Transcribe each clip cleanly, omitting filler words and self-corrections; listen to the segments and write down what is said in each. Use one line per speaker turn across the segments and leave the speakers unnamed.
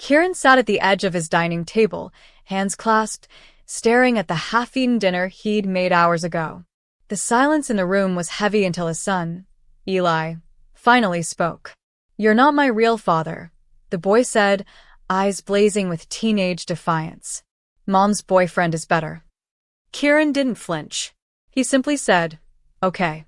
Kieran sat at the edge of his dining table, hands clasped, staring at the half-eaten dinner he'd made hours ago. The silence in the room was heavy until his son, Eli, finally spoke. "You're not my real father," the boy said, eyes blazing with teenage defiance. "Mom's boyfriend is better." Kieran didn't flinch. He simply said, "Okay."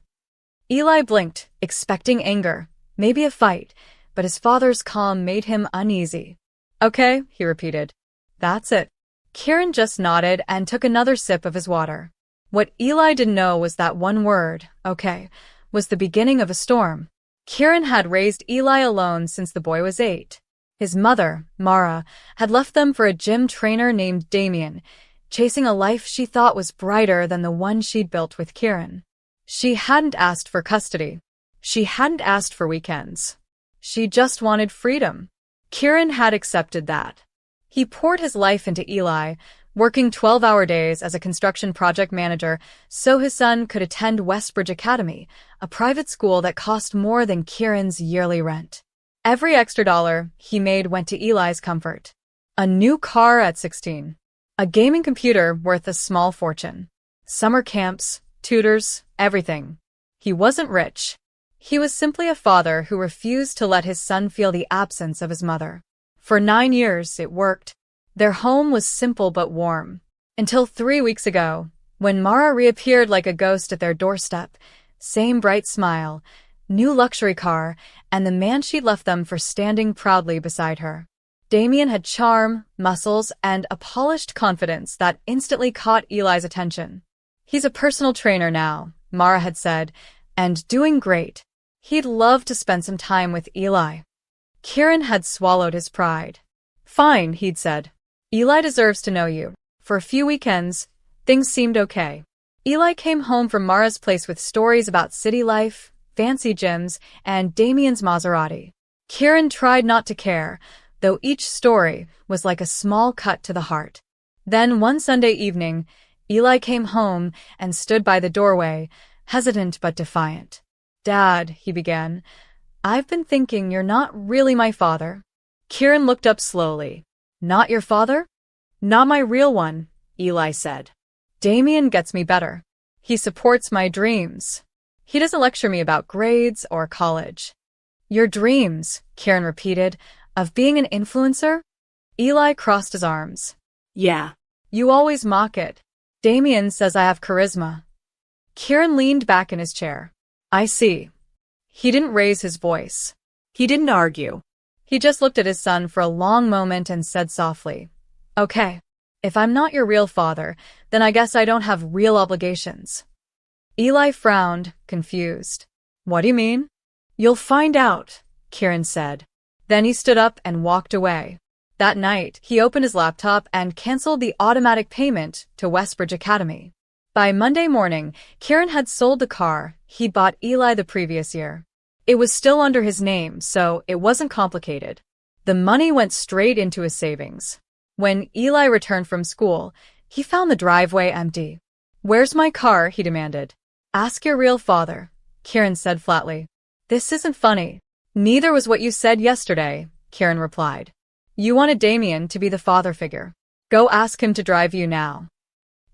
Eli blinked, expecting anger, maybe a fight, but his father's calm made him uneasy. "Okay," he repeated. "That's it." Kieran just nodded and took another sip of his water. What Eli didn't know was that one word, "okay," was the beginning of a storm. Kieran had raised Eli alone since the boy was 8. His mother, Mara, had left them for a gym trainer named Damien, chasing a life she thought was brighter than the one she'd built with Kieran. She hadn't asked for custody. She hadn't asked for weekends. She just wanted freedom. Kieran had accepted that. He poured his life into Eli, working 12-hour days as a construction project manager so his son could attend Westbridge Academy, a private school that cost more than Kieran's yearly rent. Every extra dollar he made went to Eli's comfort. A new car at 16. A gaming computer worth a small fortune. Summer camps, tutors, everything. He wasn't rich. He was simply a father who refused to let his son feel the absence of his mother. For 9 years, it worked. Their home was simple but warm. Until 3 weeks ago, when Mara reappeared like a ghost at their doorstep, same bright smile, new luxury car, and the man she'd left them for standing proudly beside her. Damien had charm, muscles, and a polished confidence that instantly caught Eli's attention. "He's a personal trainer now," Mara had said, "and doing great. He'd love to spend some time with Eli." Kieran had swallowed his pride. "Fine," he'd said. "Eli deserves to know you." For a few weekends, things seemed okay. Eli came home from Mara's place with stories about city life, fancy gyms, and Damien's Maserati. Kieran tried not to care, though each story was like a small cut to the heart. Then one Sunday evening, Eli came home and stood by the doorway, hesitant but defiant. "Dad," he began, "I've been thinking you're not really my father." Kieran looked up slowly. "Not your father?" "Not my real one," Eli said. "Damien gets me better. He supports my dreams. He doesn't lecture me about grades or college." "Your dreams," Kieran repeated, "of being an influencer?" Eli crossed his arms. "Yeah. You always mock it. Damien says I have charisma." Kieran leaned back in his chair. "I see." He didn't raise his voice. He didn't argue. He just looked at his son for a long moment and said softly, "Okay. If I'm not your real father, then I guess I don't have real obligations." Eli frowned, confused. "What do you mean?" "You'll find out," Kieran said. Then he stood up and walked away. That night, he opened his laptop and canceled the automatic payment to Westbridge Academy. By Monday morning, Kieran had sold the car he bought Eli the previous year. It was still under his name, so it wasn't complicated. The money went straight into his savings. When Eli returned from school, he found the driveway empty. "Where's my car?" he demanded. "Ask your real father," Kieran said flatly. "This isn't funny." "Neither was what you said yesterday," Kieran replied. "You wanted Damien to be the father figure. Go ask him to drive you now."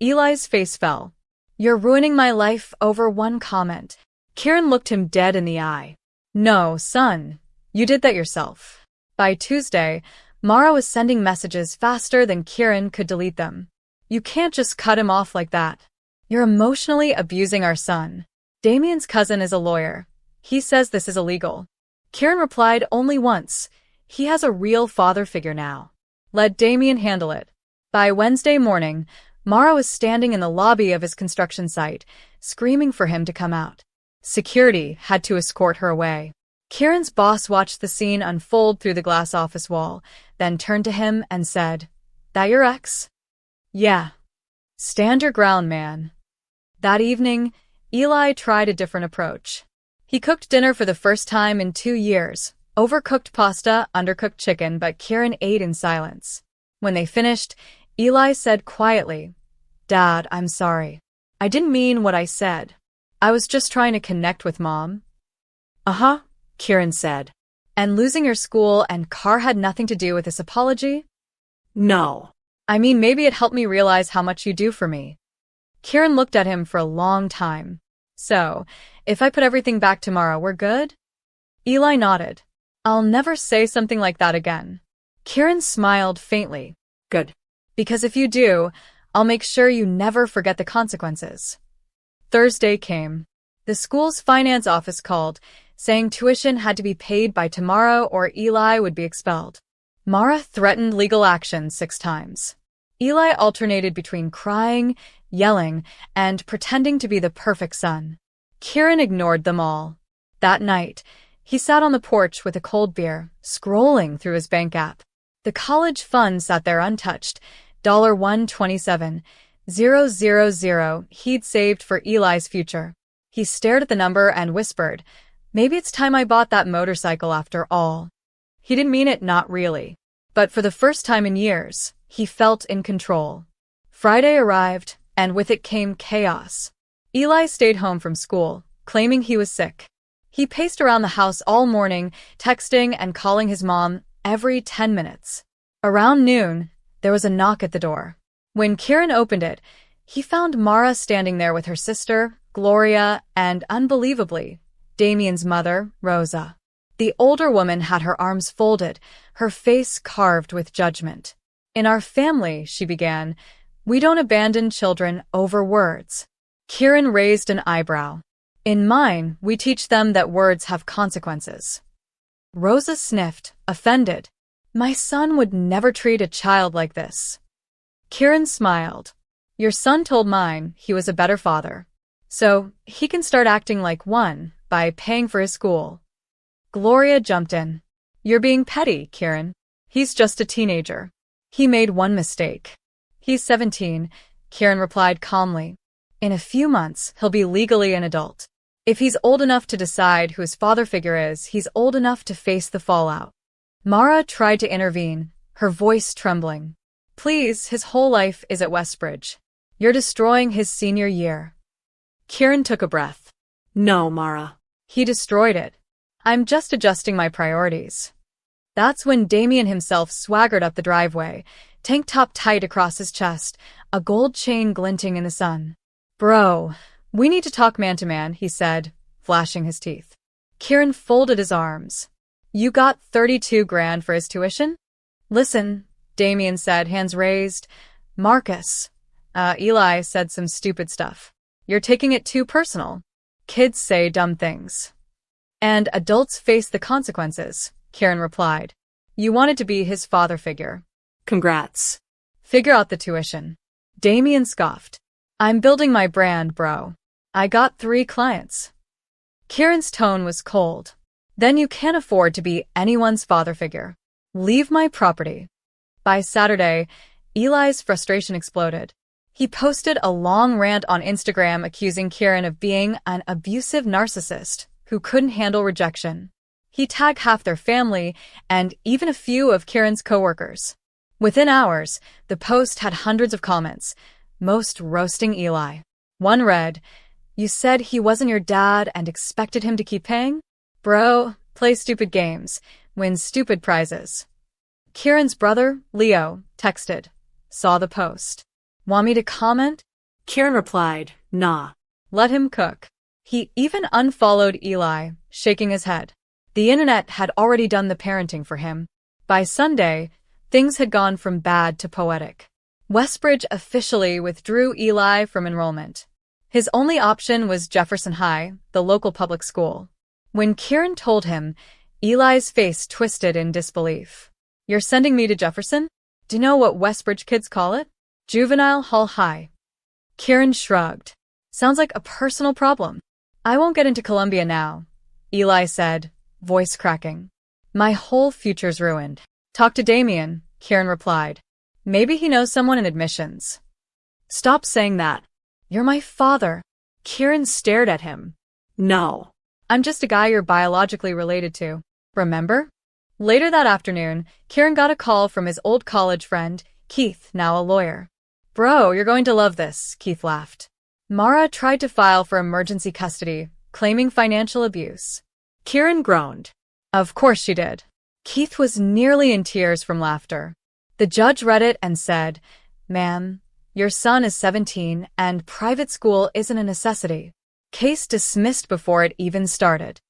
Eli's face fell. "You're ruining my life over one comment." Kieran looked him dead in the eye. "No, son. You did that yourself." By Tuesday, Mara was sending messages faster than Kieran could delete them. "You can't just cut him off like that. You're emotionally abusing our son. Damien's cousin is a lawyer. He says this is illegal." Kieran replied only once. He has a real father figure now. Let Damien handle it. By Wednesday morning, Mara was standing in the lobby of his construction site, screaming for him to come out. Security had to escort her away. Kieran's boss watched the scene unfold through the glass office wall, then turned to him and said, "That your ex?" "Yeah." "Stand your ground, man." That evening, Eli tried a different approach. He cooked dinner for the first time in 2 years. Overcooked pasta, undercooked chicken, but Kieran ate in silence. When they finished, Eli said quietly, "Dad, I'm sorry. I didn't mean what I said. I was just trying to connect with Mom." "Uh-huh," Kieran said. And losing your school and car had nothing to do with this apology?
No.
I mean, maybe it helped me realize how much you do for me. Kieran looked at him for a long time. So, if I put everything back tomorrow, we're good? Eli nodded. I'll never say something like that again. Kieran smiled faintly.
Good.
Because if you do, I'll make sure you never forget the consequences. Thursday came. The school's finance office called, saying tuition had to be paid by tomorrow or Eli would be expelled. Mara threatened legal action 6 times. Eli alternated between crying, yelling, and pretending to be the perfect son. Kieran ignored them all. That night, he sat on the porch with a cold beer, scrolling through his bank app. The college fund sat there untouched, $127,000 he'd saved for Eli's future. He stared at the number and whispered, maybe it's time I bought that motorcycle after all. He didn't mean it, not really. But for the first time in years, he felt in control. Friday arrived, and with it came chaos. Eli stayed home from school, claiming he was sick. He paced around the house all morning, texting and calling his mom every 10 minutes. Around noon, there was a knock at the door. When Kieran opened it, he found Mara standing there with her sister, Gloria, and, unbelievably, Damien's mother, Rosa. The older woman had her arms folded, her face carved with judgment. In our family, she began, we don't abandon children over words. Kieran raised an eyebrow. In mine, we teach them that words have consequences. Rosa sniffed, offended. My son would never treat a child like this. Kieran smiled. Your son told mine he was a better father. So, he can start acting like one by paying for his school. Gloria jumped in. You're being petty, Kieran. He's just a teenager. He made one mistake. He's 17, Kieran replied calmly. In a few months, he'll be legally an adult. If he's old enough to decide who his father figure is, he's old enough to face the fallout. Mara tried to intervene, her voice trembling. Please, his whole life is at Westbridge. You're destroying his senior year. Kieran took a breath.
No, Mara.
He destroyed it. I'm just adjusting my priorities. That's when Damien himself swaggered up the driveway, tank top tight across his chest, a gold chain glinting in the sun. Bro, we need to talk man to man, he said, flashing his teeth. Kieran folded his arms. You got 32 grand for his tuition? Listen, Damien said, hands raised. Marcus. Eli said some stupid stuff. You're taking it too personal. Kids say dumb things. And adults face the consequences, Kieran replied. You wanted to be his father figure.
Congrats.
Figure out the tuition. Damien scoffed. I'm building my brand, bro. I got 3 clients. Kieran's tone was cold. Then you can't afford to be anyone's father figure. Leave my property. By Saturday, Eli's frustration exploded. He posted a long rant on Instagram accusing Kieran of being an abusive narcissist who couldn't handle rejection. He tagged half their family and even a few of Kieran's coworkers. Within hours, the post had hundreds of comments, most roasting Eli. One read, You said he wasn't your dad and expected him to keep paying? Bro, play stupid games, win stupid prizes. Kieran's brother, Leo, texted, Saw the post. Want me to comment?
Kieran replied, Nah.
Let him cook. He even unfollowed Eli, shaking his head. The internet had already done the parenting for him. By Sunday, things had gone from bad to poetic. Westbridge officially withdrew Eli from enrollment. His only option was Jefferson High, the local public school. When Kieran told him, Eli's face twisted in disbelief. You're sending me to Jefferson? Do you know what Westbridge kids call it? Juvenile Hall High. Kieran shrugged. Sounds like a personal problem. I won't get into Columbia now, Eli said, voice cracking. My whole future's ruined. Talk to Damien, Kieran replied. Maybe he knows someone in admissions. Stop saying that. You're my father. Kieran stared at him.
No.
I'm just a guy you're biologically related to. Remember? Later that afternoon, Kieran got a call from his old college friend, Keith, now a lawyer. Bro, you're going to love this, Keith laughed. Mara tried to file for emergency custody, claiming financial abuse.
Kieran groaned.
Of course she did. Keith was nearly in tears from laughter. The judge read it and said, "Ma'am, your son is 17 and private school isn't a necessity." Case dismissed before it even started.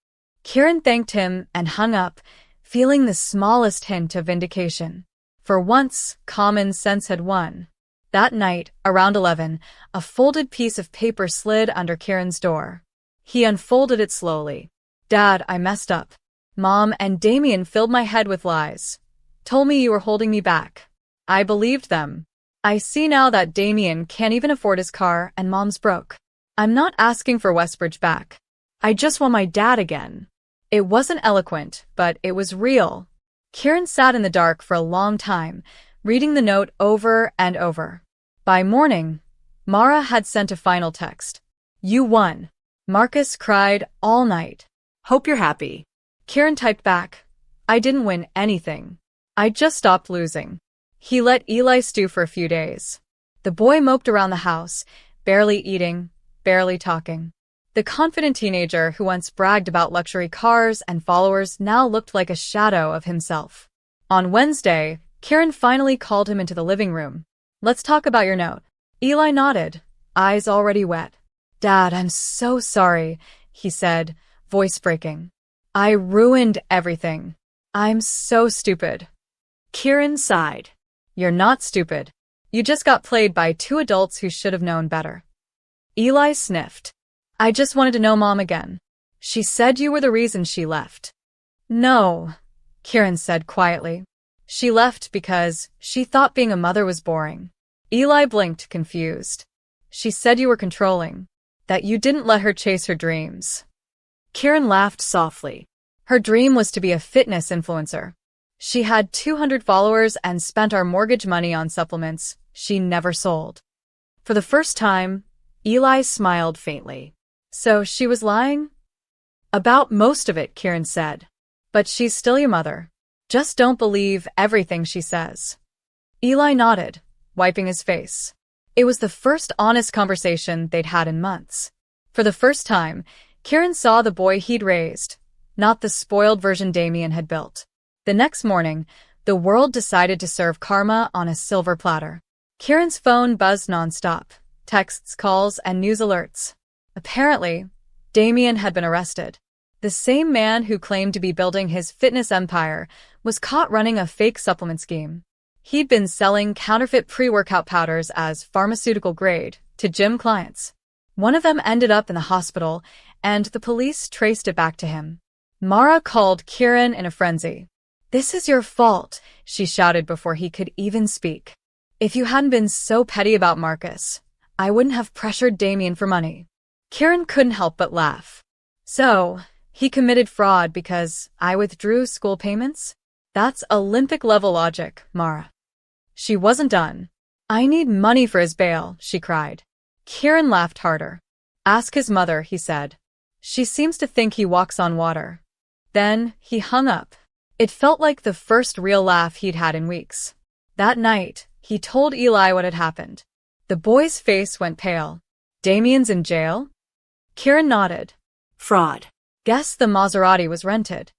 Kieran thanked him and hung up, feeling the smallest hint of vindication. For once, common sense had won. That night, around 11, a folded piece of paper slid under Kieran's door. He unfolded it slowly. "Dad, I messed up. Mom and Damien filled my head with lies. Told me you were holding me back. I believed them. I see now that Damien can't even afford his car and Mom's broke. I'm not asking for Westbridge back. I just want my dad again." It wasn't eloquent, but it was real. Kieran sat in the dark for a long time, reading the note over and over. By morning, Mara had sent a final text. "You won." Marcus cried all night.
Hope you're happy.
Kieran typed back, "I didn't win anything. I just stopped losing." He let Eli stew for a few days. The boy moped around the house, barely eating, barely talking. The confident teenager who once bragged about luxury cars and followers now looked like a shadow of himself. On Wednesday, Kieran finally called him into the living room. "Let's talk about your note." Eli nodded, eyes already wet. "Dad, I'm so sorry," he said, voice breaking. "I ruined everything. I'm so stupid."
Kieran sighed.
"You're not stupid. You just got played by two adults who should have known better." Eli sniffed. "I just wanted to know Mom again. She said you were the reason she left." "No," Kieran said quietly. "She left because she thought being a mother was boring." Eli blinked, confused. "She said you were controlling, that you didn't let her chase her dreams."
Kieran laughed softly.
"Her dream was to be a fitness influencer. She had 200 followers and spent our mortgage money on supplements she never sold." For the first time, Eli smiled faintly. "So she was lying?" "About most of it," Kieran said. "But she's still your mother. Just don't believe everything she says." Eli nodded, wiping his face. It was the first honest conversation they'd had in months. For the first time, Kieran saw the boy he'd raised, not the spoiled version Damien had built. The next morning, the world decided to serve karma on a silver platter. Kieran's phone buzzed nonstop, texts, calls, and news alerts. Apparently, Damien had been arrested. The same man who claimed to be building his fitness empire was caught running a fake supplement scheme. He'd been selling counterfeit pre-workout powders as pharmaceutical grade to gym clients. One of them ended up in the hospital, and the police traced it back to him. Mara called Kieran in a frenzy. "This is your fault," she shouted before he could even speak. "If you hadn't been so petty about Marcus, I wouldn't have pressured Damien for money." Kieran couldn't help but laugh. "So, he committed fraud because I withdrew school payments? That's Olympic-level logic, Mara." She wasn't done. "I need money for his bail," she cried. Kieran laughed harder. "Ask his mother," he said. "She seems to think he walks on water." Then he hung up. It felt like the first real laugh he'd had in weeks. That night, he told Eli what had happened. The boy's face went pale. "Damien's in jail?" Kieran nodded.
Fraud.
"Guess the Maserati was rented."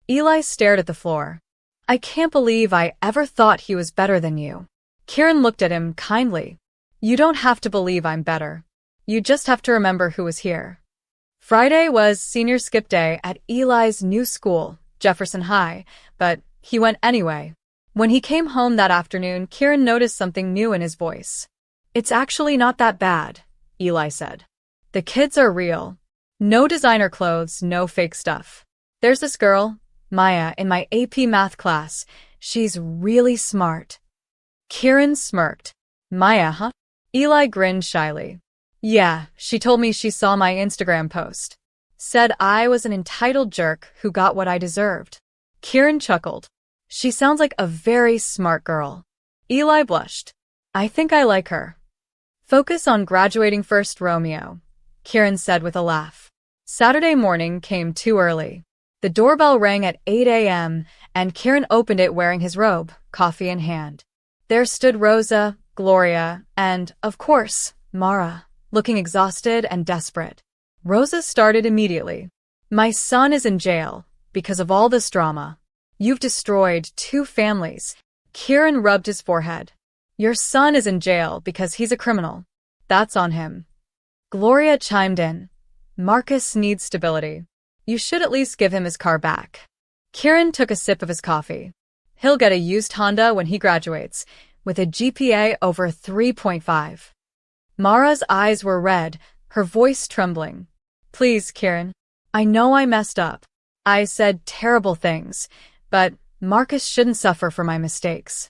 Eli stared at the floor. "I can't believe I ever thought he was better than you." Kieran looked at him kindly. "You don't have to believe I'm better. You just have to remember who was here." Friday was senior skip day at Eli's new school, Jefferson High, but he went anyway. When he came home that afternoon, Kieran noticed something new in his voice. "It's actually not that bad," Eli said. "The kids are real. No designer clothes, no fake stuff. There's this girl, Maya, in my AP math class. She's really smart." Kieran smirked. "Maya, huh?" Eli grinned shyly. "Yeah, she told me she saw my Instagram post. Said I was an entitled jerk who got what I deserved." Kieran chuckled. "She sounds like a very smart girl." Eli blushed. "I think I like her." "Focus on graduating first, Romeo," Kieran said with a laugh. Saturday morning came too early. The doorbell rang at 8 a.m., and Kieran opened it wearing his robe, coffee in hand. There stood Rosa, Gloria, and, of course, Mara, looking exhausted and desperate. Rosa started immediately. "My son is in jail. because of all this drama. You've destroyed 2 families. Kieran rubbed his forehead. Your son is in jail because he's a criminal. That's on him. Gloria chimed in. Marcus needs stability. You should at least give him his car back. Kieran took a sip of his coffee. He'll get a used Honda when he graduates, with a GPA over 3.5. Mara's eyes were red, her voice trembling. Please, Kieran. I know I messed up. I said terrible things, but Marcus shouldn't suffer for my mistakes.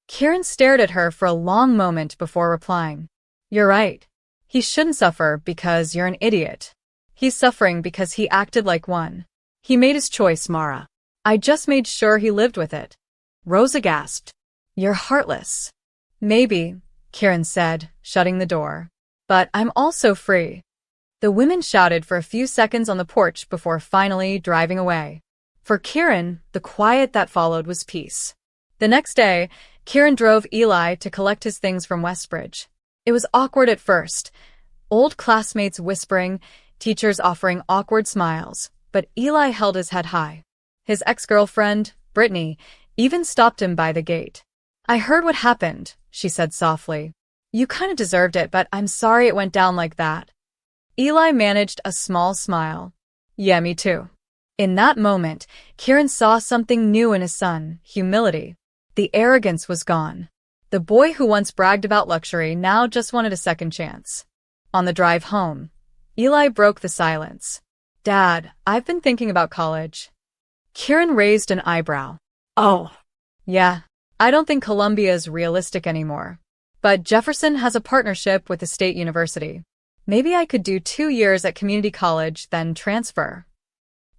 Kieran stared at her for a long moment before replying. You're right. He shouldn't suffer because you're an idiot. He's suffering because he acted like one. He made his choice, Mara. I just made sure he lived with it. Rosa gasped. You're heartless. Maybe, Kieran said, shutting the door. But I'm also free. The women shouted for a few seconds on the porch before finally driving away. For Kieran, the quiet that followed was peace. The next day, Kieran drove Eli to collect his things from Westbridge. It was awkward at first. Old classmates whispering, teachers offering awkward smiles, but Eli held his head high. His ex-girlfriend, Brittany, even stopped him by the gate. I heard what happened, she said softly. You kind of deserved it, but I'm sorry it went down like that. Eli managed a small smile. Yeah, me too. In that moment, Kieran saw something new in his son, humility. The arrogance was gone. The boy who once bragged about luxury now just wanted a second chance. On the drive home, Eli broke the silence. Dad, I've been thinking about college. Kieran raised an eyebrow. Oh. Yeah, I don't think Columbia is realistic anymore. But Jefferson has a partnership with the state university. Maybe I could do 2 years at community college, then transfer.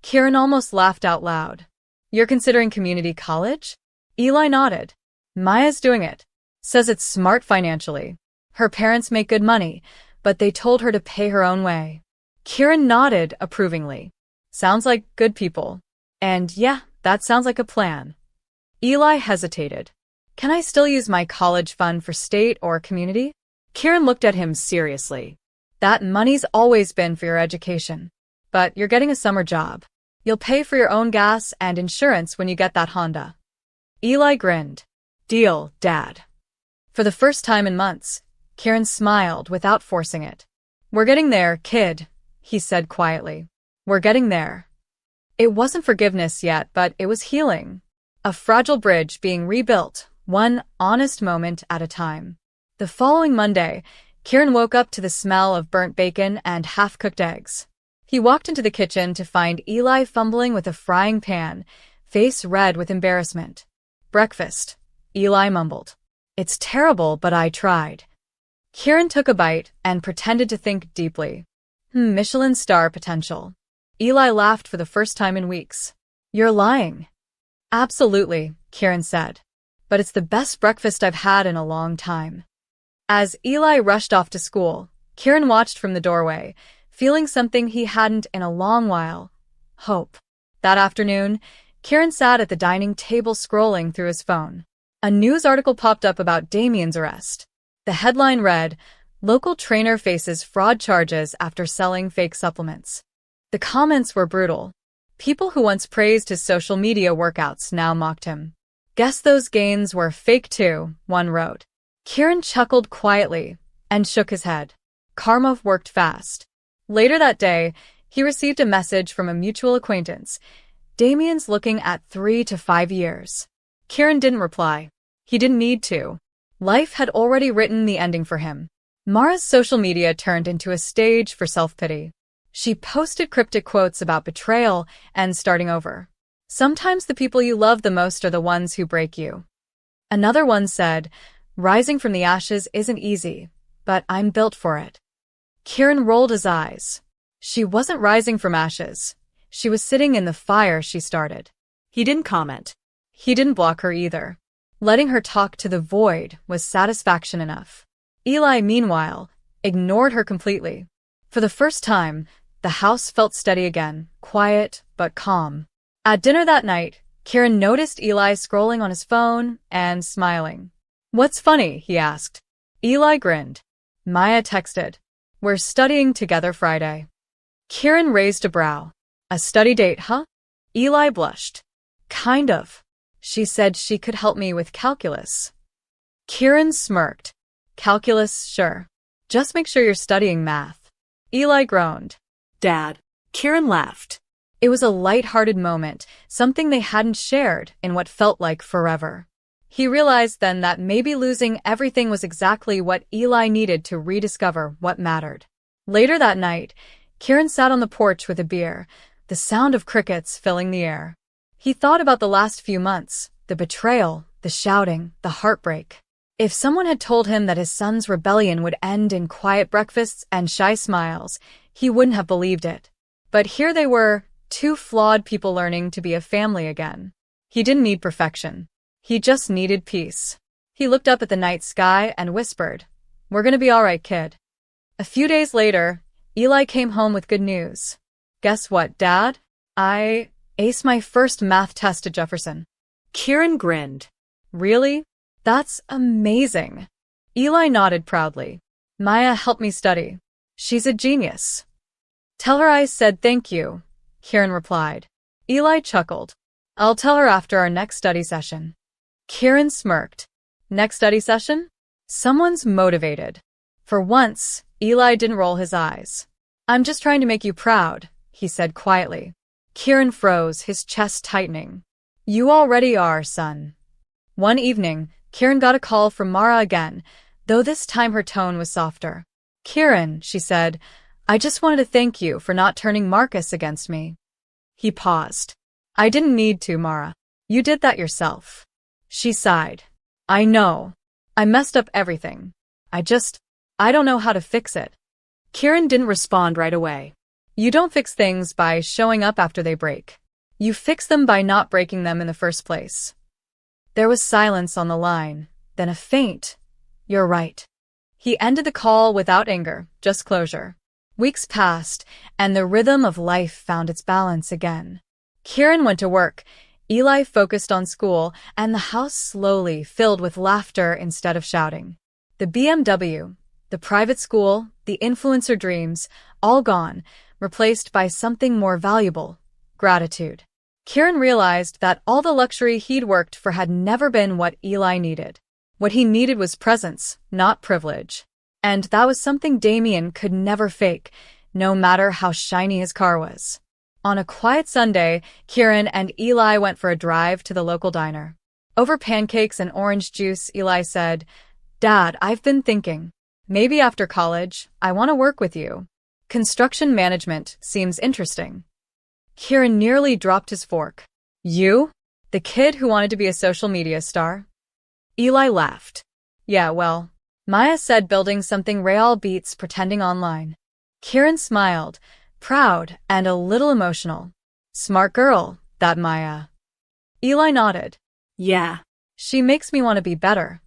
Kieran almost laughed out loud. You're considering community college? Eli nodded. Maya's doing it. Says it's smart financially. Her parents make good money, but they told her to pay her own way. Kieran nodded approvingly. Sounds like good people. And yeah, that sounds like a plan. Eli hesitated. Can I still use my college fund for state or community? Kieran looked at him seriously. That money's always been for your education. But you're getting a summer job. You'll pay for your own gas and insurance when you get that Honda. Eli grinned. Deal, Dad. For the first time in months, Kieran smiled without forcing it. We're getting there, kid, he said quietly. We're getting there. It wasn't forgiveness yet, but it was healing. A fragile bridge being rebuilt, one honest moment at a time. The following Monday, Kieran woke up to the smell of burnt bacon and half-cooked eggs. He walked into the kitchen to find Eli fumbling with a frying pan, face red with embarrassment. Breakfast, Eli mumbled. It's terrible, but I tried. Kieran took a bite and pretended to think deeply. Michelin star potential. Eli laughed for the first time in weeks. You're lying. Absolutely, Kieran said. But it's the best breakfast I've had in a long time. As Eli rushed off to school, Kieran watched from the doorway, feeling something he hadn't in a long while. Hope. That afternoon, Kieran sat at the dining table scrolling through his phone. A news article popped up about Damien's arrest. The headline read, Local trainer faces fraud charges after selling fake supplements. The comments were brutal. People who once praised his social media workouts now mocked him. Guess those gains were fake too, one wrote. Kieran chuckled quietly and shook his head. Karma worked fast. Later that day, he received a message from a mutual acquaintance. Damien's looking at 3 to 5 years. Kieran didn't reply. He didn't need to. Life had already written the ending for him. Mara's social media turned into a stage for self-pity. She posted cryptic quotes about betrayal and starting over. Sometimes the people you love the most are the ones who break you. Another one said, rising from the ashes isn't easy, but I'm built for it. Kieran rolled his eyes. She wasn't rising from ashes. She was sitting in the fire she started. He didn't comment. He didn't block her either. Letting her talk to the void was satisfaction enough. Eli, meanwhile, ignored her completely. For the first time, the house felt steady again, quiet but calm. At dinner that night, Kieran noticed Eli scrolling on his phone and smiling. What's funny? He asked. Eli grinned. Maya texted. We're studying together Friday. Kieran raised a brow. A study date, huh? Eli blushed. Kind of. She said she could help me with calculus. Kieran smirked. Calculus, sure. Just make sure you're studying math. Eli groaned.
Dad. Kieran laughed.
It was a light-hearted moment, something they hadn't shared in what felt like forever. He realized then that maybe losing everything was exactly what Eli needed to rediscover what mattered. Later that night, Kieran sat on the porch with a beer, the sound of crickets filling the air. He thought about the last few months, the betrayal, the shouting, the heartbreak. If someone had told him that his son's rebellion would end in quiet breakfasts and shy smiles, he wouldn't have believed it. But here they were, two flawed people learning to be a family again. He didn't need perfection. He just needed peace. He looked up at the night sky and whispered, "We're gonna be all right, kid." A few days later, Eli came home with good news. "Guess what, Dad? I aced my first math test at Jefferson."
Kieran grinned.
"Really? That's amazing." Eli nodded proudly. "Maya helped me study. She's a genius." "Tell her I said thank you," Kieran replied. Eli chuckled. "I'll tell her after our next study session." Kieran smirked. "Next study session? Someone's motivated." For once, Eli didn't roll his eyes. "I'm just trying to make you proud," he said quietly. Kieran froze, his chest tightening. "You already are, son." One evening, Kieran got a call from Mara again, though this time her tone was softer. "Kieran," she said, "I just wanted to thank you for not turning Marcus against me." He paused. "I didn't need to, Mara. You did that yourself." She sighed. "I know. I messed up everything. I don't know how to fix it." Kieran didn't respond right away. "You don't fix things by showing up after they break. You fix them by not breaking them in the first place." There was silence on the line, then a faint, "You're right." He ended the call without anger, just closure. Weeks passed, and the rhythm of life found its balance again. Kieran went to work, Eli focused on school, and the house slowly filled with laughter instead of shouting. The BMW, the private school, the influencer dreams, all gone, replaced by something more valuable, gratitude. Kieran realized that all the luxury he'd worked for had never been what Eli needed. What he needed was presence, not privilege. And that was something Damien could never fake, no matter how shiny his car was. On a quiet Sunday, Kieran and Eli went for a drive to the local diner. Over pancakes and orange juice, Eli said, "Dad, I've been thinking. Maybe after college, I want to work with you. Construction management seems interesting." Kieran nearly dropped his fork. "You? The kid who wanted to be a social media star?" Eli laughed. "Yeah, well, Maya said building something real beats pretending online." Kieran smiled, proud and a little emotional. "Smart girl, that Maya." Eli nodded.
"Yeah.
She makes me want to be better."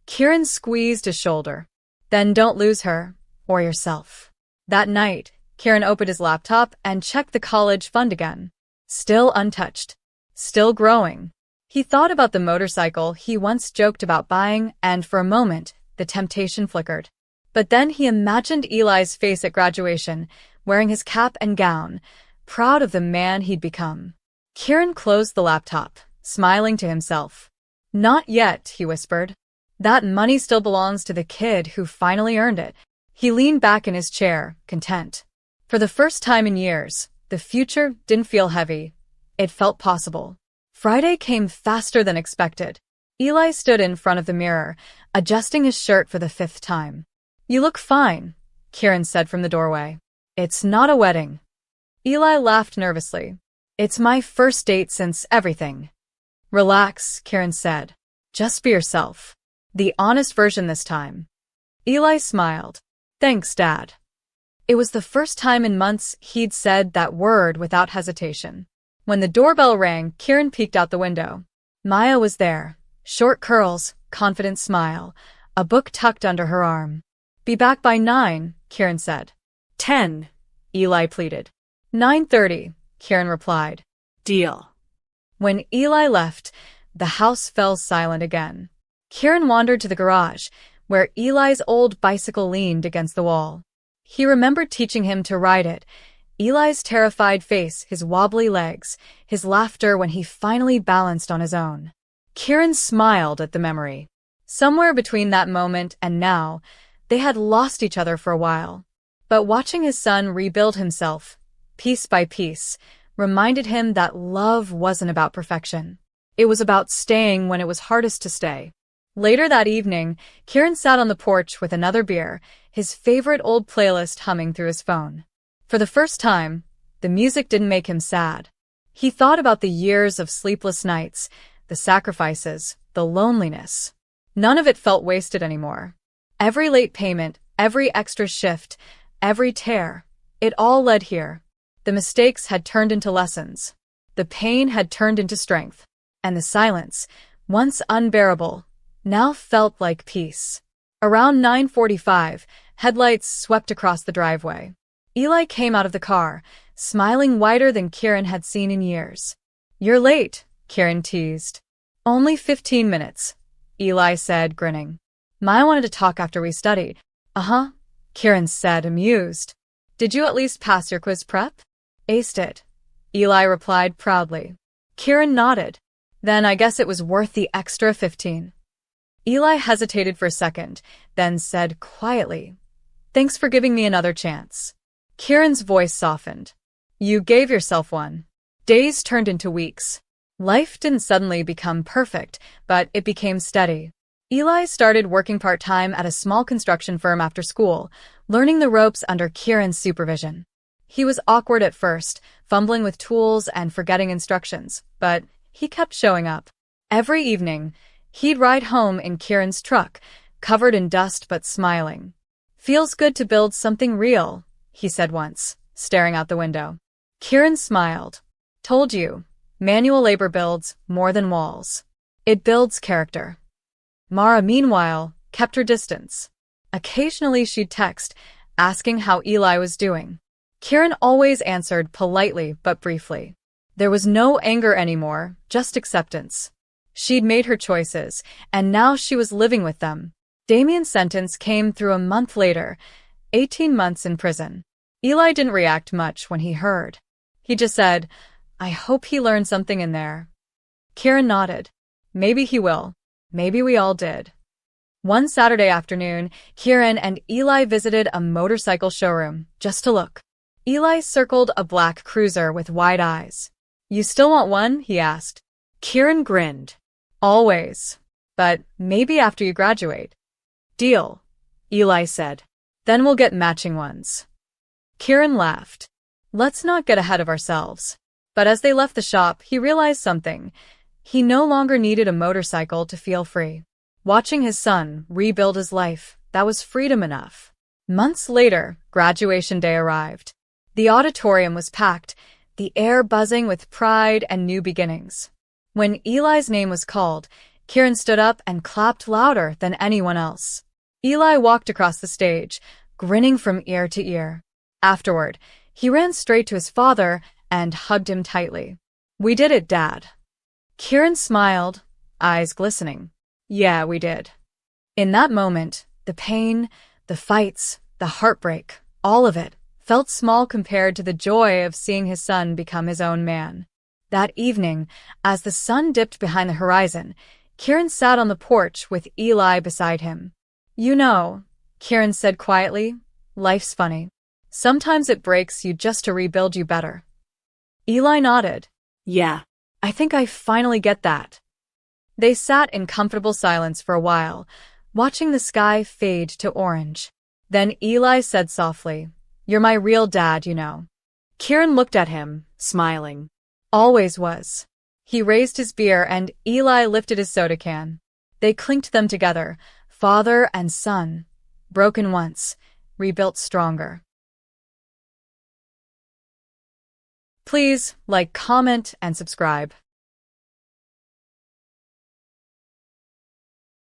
Kieran squeezed his shoulder. "Then don't lose her, or yourself." That night, Kieran opened his laptop and checked the college fund again. Still untouched. Still growing. He thought about the motorcycle he once joked about buying, and for a moment, the temptation flickered. But then he imagined Eli's face at graduation, wearing his cap and gown, proud of the man he'd become. Kieran closed the laptop, smiling to himself. "Not yet," he whispered. "That money still belongs to the kid who finally earned it." He leaned back in his chair, content. For the first time in years, the future didn't feel heavy. It felt possible. Friday came faster than expected. Eli stood in front of the mirror, adjusting his shirt for the 5th time. "You look fine," Kieran said from the doorway. "It's not a wedding." Eli laughed nervously. "It's my first date since everything." "Relax," Kieran said. "Just be yourself. The honest version this time." Eli smiled. "Thanks, Dad." It was the first time in months he'd said that word without hesitation. When the doorbell rang, Kieran peeked out the window. Maya was there. Short curls, confident smile, a book tucked under her arm. "Be back by 9, Kieran said.
10,
Eli pleaded. 9:30, Kieran replied.
Deal.
When Eli left, the house fell silent again. Kieran wandered to the garage, where Eli's old bicycle leaned against the wall. He remembered teaching him to ride it, Eli's terrified face, his wobbly legs, his laughter when he finally balanced on his own. Kieran smiled at the memory. Somewhere between that moment and now, they had lost each other for a while. But watching his son rebuild himself, piece by piece, reminded him that love wasn't about perfection. It was about staying when it was hardest to stay. Later that evening, Kieran sat on the porch with another beer, his favorite old playlist humming through his phone. For the first time, the music didn't make him sad. He thought about the years of sleepless nights, the sacrifices, the loneliness. None of it felt wasted anymore. Every late payment, every extra shift, every tear, it all led here. The mistakes had turned into lessons. The pain had turned into strength. And the silence, once unbearable, now felt like peace. Around 9:45, headlights swept across the driveway. Eli came out of the car, smiling wider than Kieran had seen in years. "You're late," Kieran teased. "Only 15 minutes," Eli said, grinning. "I wanted to talk after we studied." "Uh-huh," Kieran said, amused. "Did you at least pass your quiz prep?" "Aced it," Eli replied proudly. Kieran nodded. "Then I guess it was worth the extra 15. Eli hesitated for a second, then said quietly, "Thanks for giving me another chance." Kieran's voice softened. "You gave yourself one." Days turned into weeks. Life didn't suddenly become perfect, but it became steady. Eli started working part-time at a small construction firm after school, learning the ropes under Kieran's supervision. He was awkward at first, fumbling with tools and forgetting instructions, but he kept showing up. Every evening, he'd ride home in Kieran's truck, covered in dust but smiling. "Feels good to build something real," he said once, staring out the window. Kieran smiled. "Told you, manual labor builds more than walls. It builds character." Mara, meanwhile, kept her distance. Occasionally she'd text, asking how Eli was doing. Kieran always answered politely but briefly. There was no anger anymore, just acceptance. She'd made her choices, and now she was living with them. Damien's sentence came through a month later, 18 months in prison. Eli didn't react much when he heard. He just said, "I hope he learned something in there." Kieran nodded. "Maybe he will. Maybe we all did." One Saturday afternoon, Kieran and Eli visited a motorcycle showroom, just to look. Eli circled a black cruiser with wide eyes. "You still want one?" he asked.
Kieran grinned.
"Always. But maybe after you graduate." "Deal," Eli said. "Then we'll get matching ones." Kieran laughed. "Let's not get ahead of ourselves." But as they left the shop, he realized something. He no longer needed a motorcycle to feel free. Watching his son rebuild his life, that was freedom enough. Months later, graduation day arrived. The auditorium was packed, the air buzzing with pride and new beginnings. When Eli's name was called, Kieran stood up and clapped louder than anyone else. Eli walked across the stage, grinning from ear to ear. Afterward, he ran straight to his father and hugged him tightly. "We did it, Dad." Kieran smiled, eyes glistening. "Yeah, we did." In that moment, the pain, the fights, the heartbreak, all of it, felt small compared to the joy of seeing his son become his own man. That evening, as the sun dipped behind the horizon, Kieran sat on the porch with Eli beside him. "You know," Kieran said quietly, "life's funny. Sometimes it breaks you just to rebuild you better." Eli nodded.
"Yeah,
"I think I finally get that." They sat in comfortable silence for a while, watching the sky fade to orange. Then Eli said softly, "You're my real dad, you know."
Kieran looked at him, smiling.
"Always was." He raised his beer and Eli lifted his soda can. They clinked them together, father and son. Broken once, rebuilt stronger. Please like, comment, and subscribe.